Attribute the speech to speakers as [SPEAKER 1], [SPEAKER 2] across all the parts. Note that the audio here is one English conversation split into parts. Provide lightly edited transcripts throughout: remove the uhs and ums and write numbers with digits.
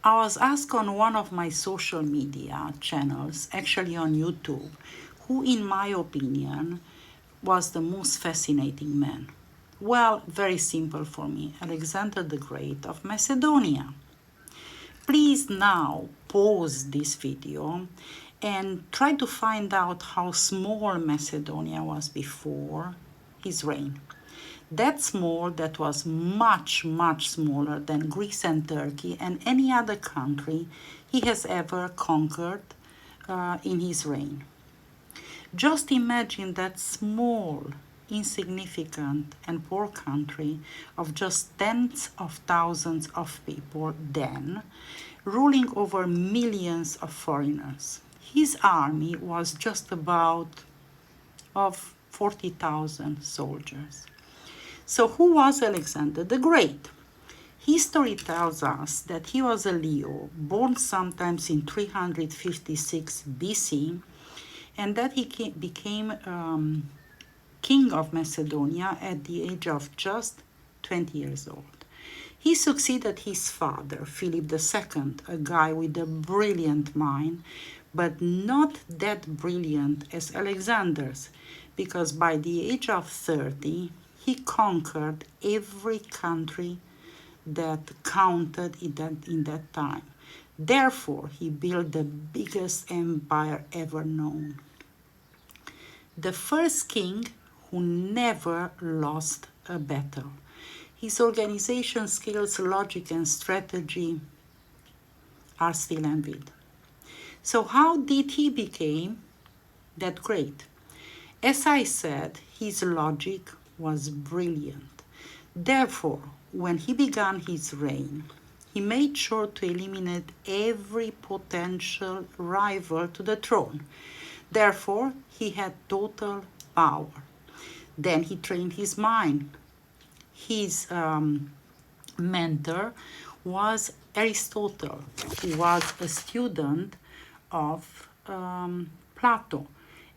[SPEAKER 1] I was asked on one of my social media channels, actually on YouTube, who, in my opinion, was the most fascinating man. Well, very simple for me, Alexander the Great of Macedonia. Please now pause this video and try to find out how small Macedonia was before his reign. That small, that was much, much smaller than Greece and Turkey and any other country he has ever conquered in his reign. Just imagine that small, insignificant, and poor country of just tens of thousands of people then, ruling over millions of foreigners. His army was just about of 40,000 soldiers. So who was Alexander the Great? History tells us that he was a Leo, born sometimes in 356 BC, and that he became king of Macedonia at the age of just 20 years old. He succeeded his father, Philip II, a guy with a brilliant mind, but not that brilliant as Alexander's, because by the age of 30, he conquered every country that counted in that time. Therefore, he built the biggest empire ever known. The first king who never lost a battle. His organization skills, logic, and strategy are still envied. So how did he become that great? As I said, his logic was brilliant. Therefore, when he began his reign, he made sure to eliminate every potential rival to the throne. Therefore, he had total power. Then he trained his mind. His mentor was Aristotle, who was a student of Plato,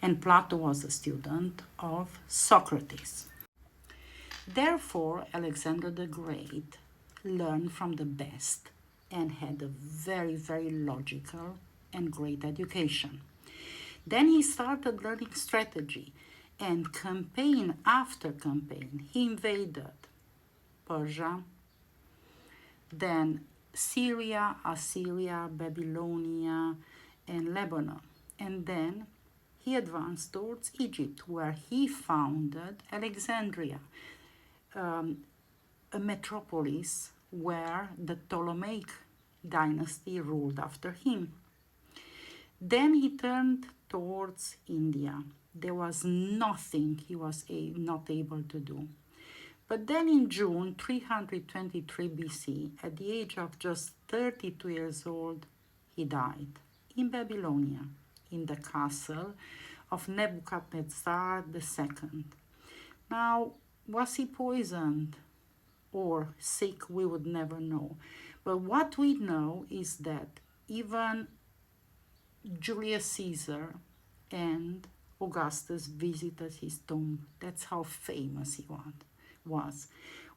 [SPEAKER 1] and Plato was a student of Socrates. Therefore, Alexander the Great learned from the best and had a very, very logical and great education. Then he started learning strategy, and campaign after campaign, he invaded Persia, then Syria, Assyria, Babylonia, and Lebanon. And then he advanced towards Egypt, where he founded Alexandria, a metropolis where the Ptolemaic dynasty ruled after him. Then he turned towards India. There was nothing he was not able to do. But then in June 323 BC, at the age of just 32 years old, he died in Babylonia, in the castle of Nebuchadnezzar II. Now, was he poisoned or sick? We would never know. But what we know is that even Julius Caesar and Augustus visited his tomb. That's how famous he was.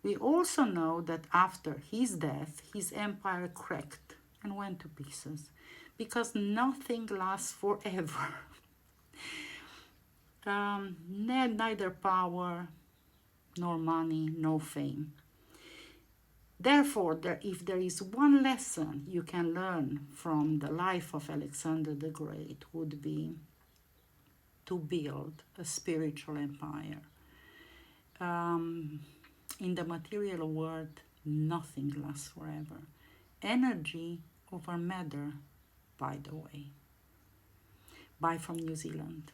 [SPEAKER 1] We also know that after his death, his empire cracked and went to pieces, because nothing lasts forever. Neither power, nor money, no fame. Therefore, if there is one lesson you can learn from the life of Alexander the Great, would be to build a spiritual empire. In the material world, nothing lasts forever. Energy over matter, by the way. Bye from New Zealand.